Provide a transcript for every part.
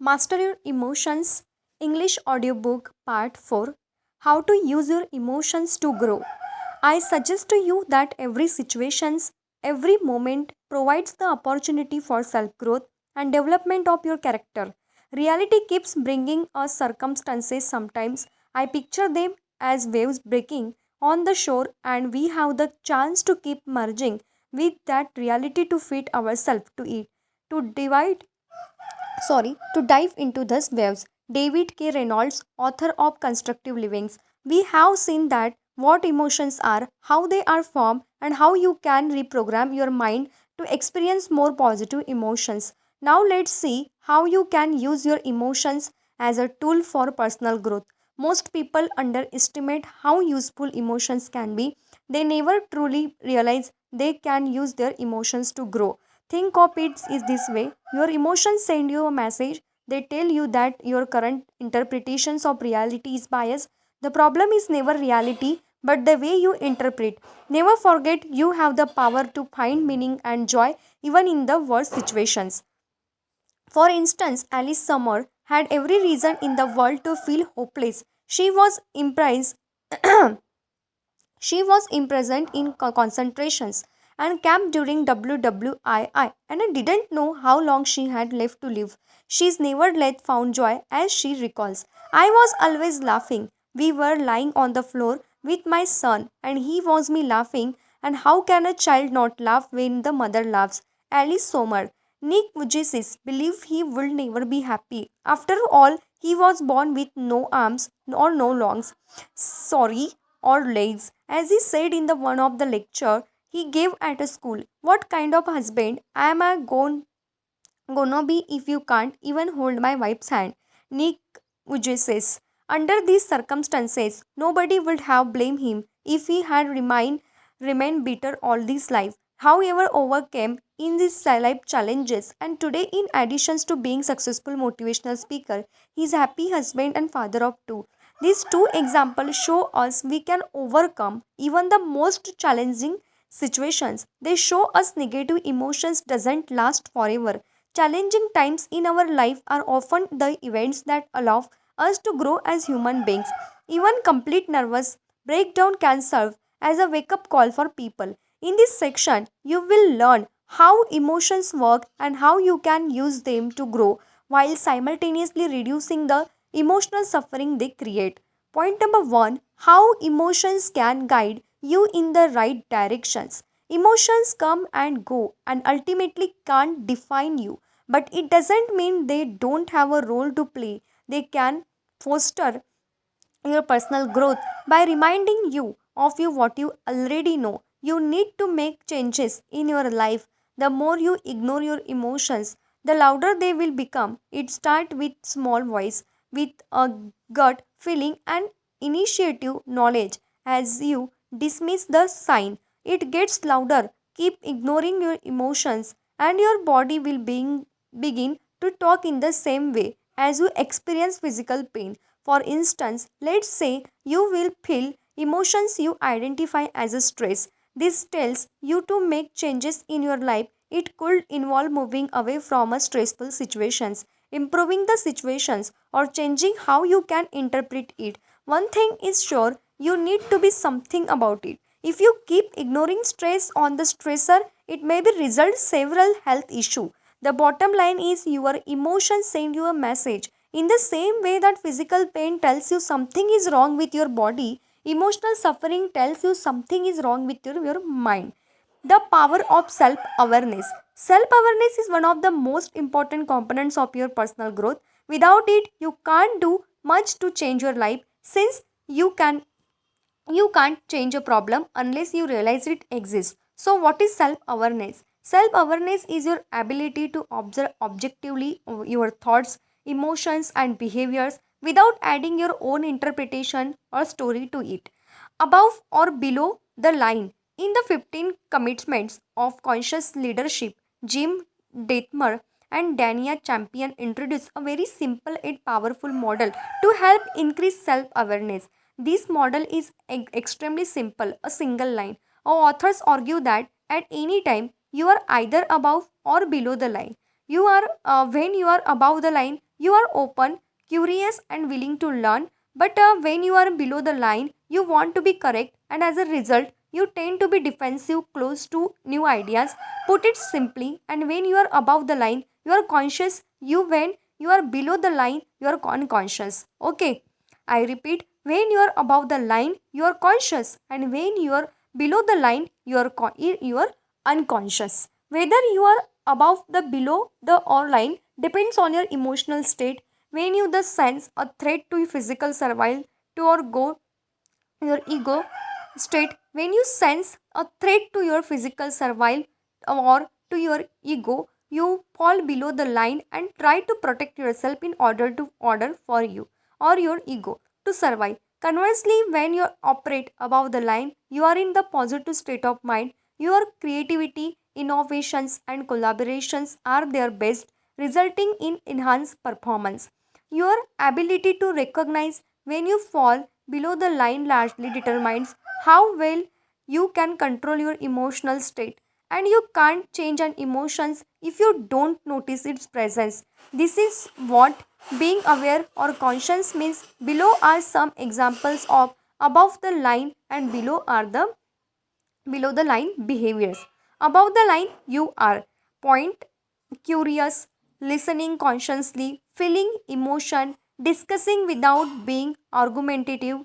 Master Your Emotions English Audiobook Part 4. How to Use Your Emotions to Grow. I suggest to you that every situations, every moment provides the opportunity for self-growth and development of your character. Reality keeps bringing us circumstances sometimes. I picture them as waves breaking on the shore and we have the chance to keep merging with that reality to fit ourselves to it, to divide to dive into these waves. David K. Reynolds, author of Constructive Livings, we have seen that what emotions are, how they are formed, and how you can reprogram your mind to experience more positive emotions. Now let's see how you can use your emotions as a tool for personal growth. Most people underestimate how useful emotions can be. They never truly realize they can use their emotions to grow. Think of it is this way. Your emotions send you a message. They tell you that your current interpretations of reality is biased. The problem is never reality, but the way you interpret. Never forget you have the power to find meaning and joy even in the worst situations. For instance, Alice Summer had every reason in the world to feel hopeless. She was imprisoned in concentrations and camp during WWII and I didn't know how long she had left to live. She's nevertheless found joy as she recalls. I was always laughing. We were lying on the floor with my son and he was me laughing. And how can a child not laugh when the mother laughs? Alice Sommer. Nick Vujicic believed he would never be happy. After all, he was born with no arms or no lungs. Sorry, or legs, as he said in the one of the lecture he gave at a school. What kind of husband am I gonna be if you can't even hold my wife's hand? Nick Vujicic. Under these circumstances, nobody would have blamed him if he had remained bitter all his life. However, overcame in these life challenges, and today, in addition to being successful motivational speaker, he is happy husband and father of two. These two examples show us we can overcome even the most challenging situations. They show us negative emotions doesn't last forever. Challenging times in our life are often the events that allow us to grow as human beings. Even complete nervous breakdown can serve as a wake up call for people. In this section, you will learn how emotions work and how you can use them to grow while simultaneously reducing the emotional suffering they create. Point number 1, how emotions can guide you in the right directions. Emotions come and go and ultimately can't define you, but it doesn't mean they don't have a role to play. They can foster your personal growth by reminding you of you what you already know. You need to make changes in your life. The more you ignore your emotions, the louder they will become. It starts with small voice, with a gut feeling and initiative knowledge. As you dismiss the sign, it gets louder. Keep ignoring your emotions and your body will begin to talk in the same way as you experience physical pain. For instance, let's say you will feel emotions you identify as a stress. This tells you to make changes in your life. It could involve moving away from a stressful situations, improving the situations, or changing how you can interpret it. One thing is sure, you need to be something about it. If you keep ignoring stress on the stressor, it may be result several health issue. The bottom line is your emotions send you a message. In the same way that physical pain tells you something is wrong with your body, emotional suffering tells you something is wrong with your mind. The power of self awareness. Self awareness is one of the most important components of your personal growth. Without it, you can't do much to change your life since you can't change a problem unless you realize it exists. So, what is self awareness? Self awareness is your ability to observe objectively your thoughts, emotions, and behaviors without adding your own interpretation or story to it. Above or below the line, in the 15 commitments of conscious leadership, Jim Detmer and Dania Champion introduced a very simple yet powerful model to help increase self awareness. This model is extremely simple, a single line. Our authors argue that at any time you are either above or below the line. When you are above the line, you are open, curious, and willing to learn. But when you are below the line, you want to be correct, and as a result, you tend to be defensive, close to new ideas. Put it simply, and when you are above the line, you are conscious. When you are below the line, you are unconscious. Okay, I repeat, when you are above the line, you are conscious, and when you are below the line, you are unconscious. Whether you are above the below the or line depends on your emotional state. When you the sense a threat to your physical survival, to or go your ego state, when you sense a threat to your physical survival or to your ego, you fall below the line and try to protect yourself in order for you or your ego to survive. Conversely, when you operate above the line, you are in the positive state of mind. Your creativity, innovations, and collaborations are their best, resulting in enhanced performance. Your ability to recognize when you fall below the line largely determines how well you can control your emotional state, and you can't change an emotions if you don't notice its presence. This is what being aware or conscious means. Below are some examples of above the line and below the line behaviors. Above the line, you are point, curious, listening consciously, feeling emotion, discussing without being argumentative,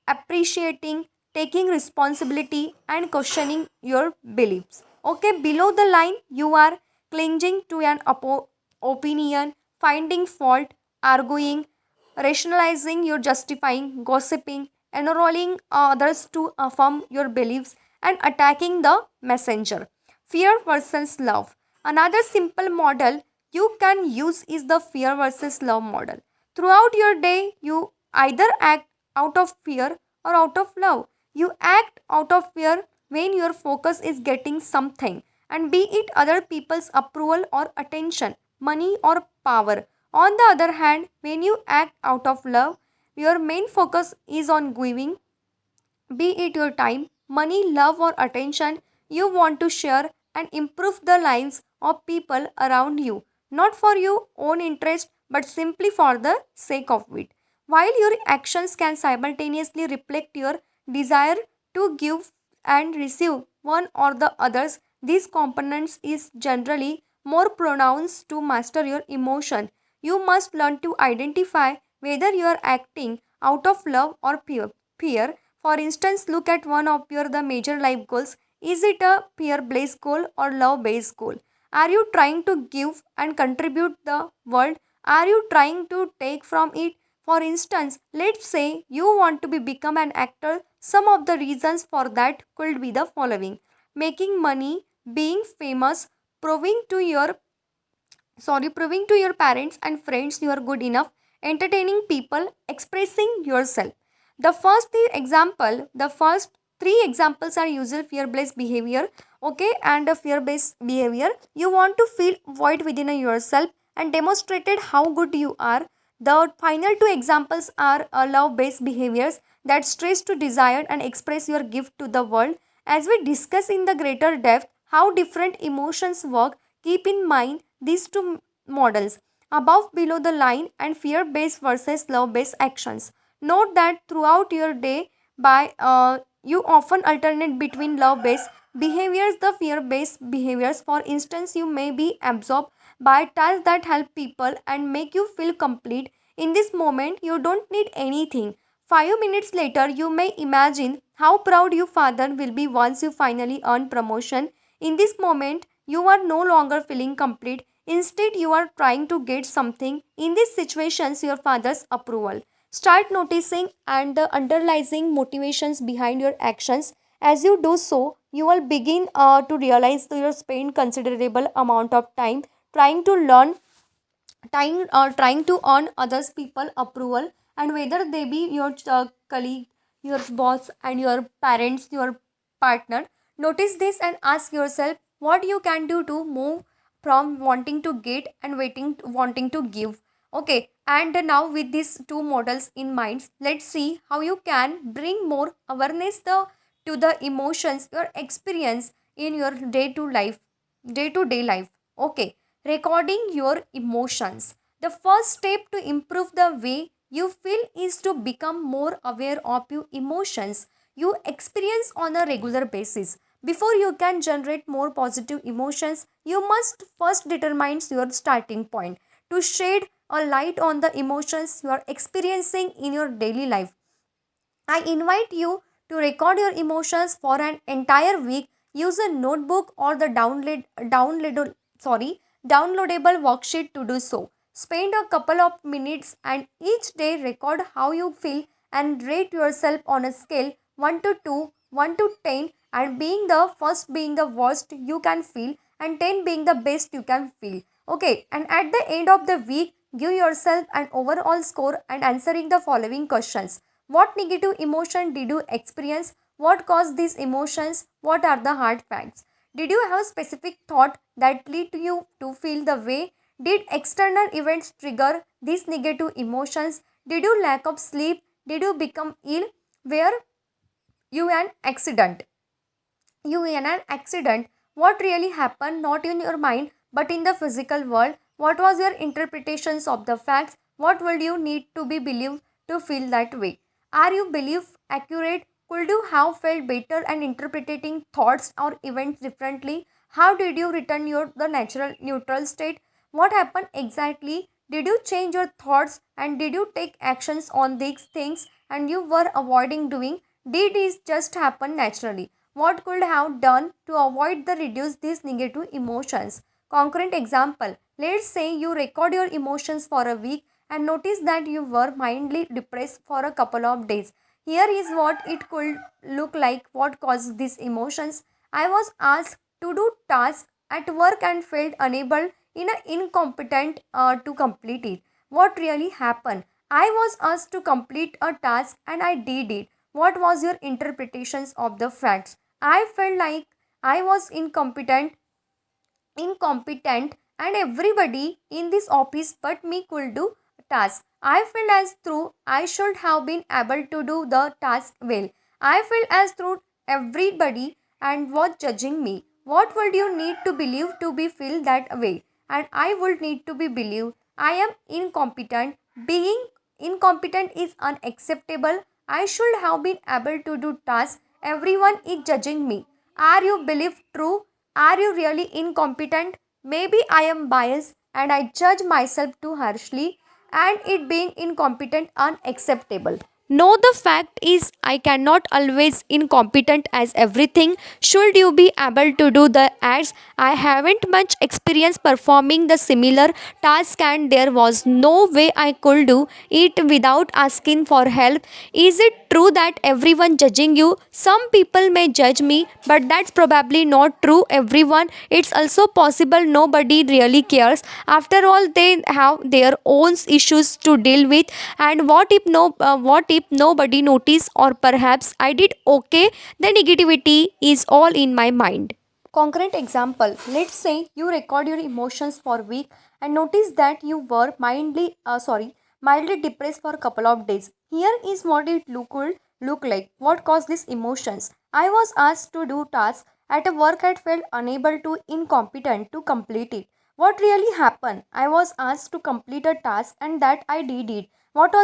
appreciating, taking responsibility, and questioning your beliefs. Okay, below the line, you are clinging to an opinion, finding fault, arguing, rationalizing, you're justifying, gossiping, enrolling others to affirm your beliefs, and attacking the messenger. Fear versus love. Another simple model you can use is the fear versus love model. Throughout your day, you either act out of fear or out of love. You act out of fear when your focus is getting something, and be it other people's approval or attention, money or power. On the other hand, when you act out of love, your main focus is on giving, be it your time, money, love, or attention. You want to share and improve the lives of people around you, not for your own interest but simply for the sake of it. While your actions can simultaneously reflect your desire to give and receive one or the others, these components is generally more pronounced to master your emotion. You must learn to identify whether you are acting out of love or fear. For instance, look at one of your the major life goals. Is it a fear-based goal or love-based goal? Are you trying to give and contribute the world? Are you trying to take from it? For instance, let's say you want to become an actor. Some of the reasons for that could be the following: making money, being famous, proving to your proving to your parents and friends you are good enough, entertaining people, expressing yourself. The first three examples are usual fear-based behavior. Okay, and a fear-based behavior, you want to feel void within yourself and demonstrated how good you are. The final two examples are love-based behaviors that stress to desire and express your gift to the world. As we discuss in the greater depth how different emotions work, keep in mind these two models: above, below the line, and fear based versus love based actions. Note that throughout your day, by you often alternate between love based behaviors, the fear based behaviors. For instance, you may be absorbed by tasks that help people and make you feel complete. In this moment, you don't need anything. 5 minutes later, you may imagine how proud your father will be once you finally earn promotion. In this moment, you are no longer feeling complete. Instead, you are trying to get something. In these situations, your father's approval. Start noticing and the underlying motivations behind your actions. As you do so, you will begin to realize that you spend considerable amount of time trying to learn trying to earn others people approval, and whether they be your colleague, your boss, and your parents, your partner. Notice this and ask yourself what you can do to move from wanting to get and wanting to give. Okay, and now with these two models in mind, let's see how you can bring more awareness to the emotions your experience in your day to day life. Okay, recording your emotions. The first step to improve the way you feel is to become more aware of your emotions you experience on a regular basis. Before you can generate more positive emotions, you must first determine your starting point. To shed a light on the emotions you are experiencing in your daily life, I invite you to record your emotions for an entire week. Use a notebook or the downloadable worksheet to do so. Spend a couple of minutes and each day record how you feel and rate yourself on a scale 1 to 2, 1 to 10, and being the first being the worst you can feel and 10 being the best you can feel. Okay, and at the end of the week, give yourself an overall score and answering the following questions. What negative emotion did you experience? What caused these emotions? What are the hard facts? Did you have specific thought that lead you to feel the way? Did external events trigger these negative emotions? Did you lack of sleep? Did you become ill? Were you an accident? You in an accident? What really happened, not in your mind but in the physical world? What was your interpretations of the facts? What would you need to be believed to feel that way? Are you belief accurate? Could you have felt better and interpreting thoughts or events differently? How did you return your the natural neutral state? What happened exactly? Did you change your thoughts and did you take actions on these things and you were avoiding doing? Did this just happen naturally? What could have done to avoid the reduce these negative emotions? Concrete example. Let's say you record your emotions for a week and notice that you were mildly depressed for a couple of days. Here is what it could look like. What caused these emotions? I was asked to do tasks at work and felt unable in a incompetent to complete it. What really happened? I was asked to complete a task and I did it. What was your interpretations of the facts? I felt like I was incompetent and everybody in this office but me could do task. I felt as though I should have been able to do the task well. I felt as though everybody and was judging me. What would you need to believe to be feel that way? And I would need to be believed I am incompetent. Being incompetent is unacceptable. I should have been able to do tasks. Everyone is judging me. Are you believe true? Are you really incompetent? Maybe I am biased and I judge myself too harshly and it being incompetent unacceptable. No, the fact is I cannot always incompetent as everything. Should you be able to do the acts? I haven't much experience performing the similar task and there was no way I could do it without asking for help. Is it true that everyone judging you? Some people may judge me, but that's probably not true everyone. It's also possible nobody really cares. After all, they have their own issues to deal with. And what if nobody noticed or perhaps I did okay? The negativity is all in my mind. Concrete example. Let's say you record your emotions for a week and notice that you were mildly depressed for a couple of days. Here is what it could look like. What caused these emotions? I was asked to do tasks at a work I felt unable to incompetent to complete it. What really happened? I was asked to complete a task and that I did it. What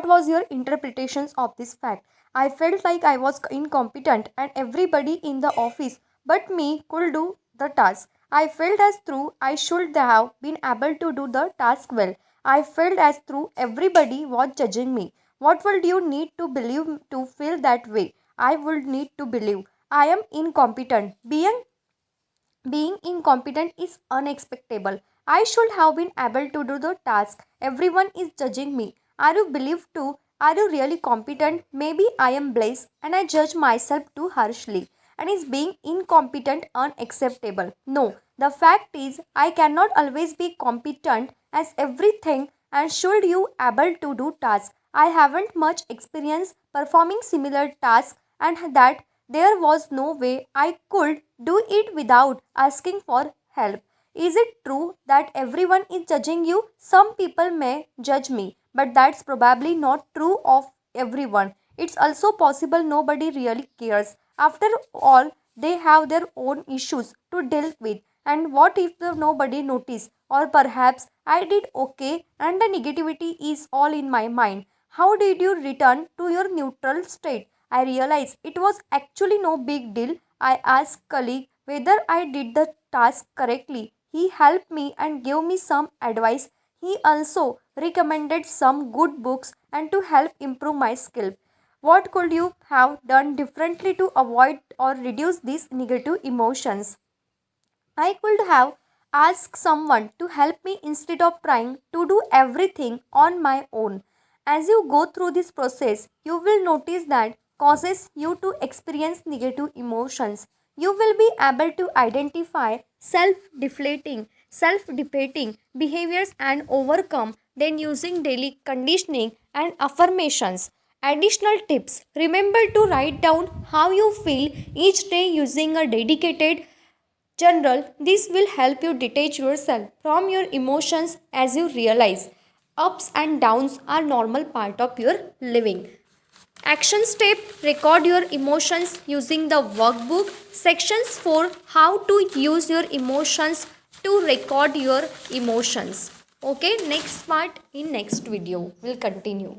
was your interpretations of this fact? I felt like I was incompetent and everybody in the office but me could do the task. I felt as though I should have been able to do the task well. I felt as though everybody was judging me. What would you need to believe to feel that way? I would need to believe I am incompetent. Being incompetent is unacceptable. I should have been able to do the task. Everyone is judging me. Are you believed too? Are you really competent? Maybe I am blessed and I judge myself too harshly. And is being incompetent unacceptable? No. The fact is I cannot always be competent as everything and should you able to do tasks. I haven't much experience performing similar tasks and that there was no way I could do it without asking for help. Is it true that everyone is judging you? Some people may judge me, but that's probably not true of everyone. It's also possible nobody really cares. After all, they have their own issues to deal with. And what if nobody notice? Or perhaps I did okay and the negativity is all in my mind. How did you return to your neutral state? I realized it was actually no big deal. I asked colleague whether I did the task correctly. He helped me and gave me some advice. He also recommended some good books and to help improve my skill. What could you have done differently to avoid or reduce these negative emotions? I could have asked someone to help me instead of trying to do everything on my own. As you go through this process, you will notice that causes you to experience negative emotions. You will be able to identify self-deflating, self-debating behaviors and overcome them using daily conditioning and affirmations. Additional tips: remember to write down how you feel each day using a dedicated general. This will help you detach yourself from your emotions as you realize ups and downs are normal part of your living. Action step: record your emotions using the workbook. Sections for how to use your emotions to record your emotions. Okay, next part in next video. We'll continue.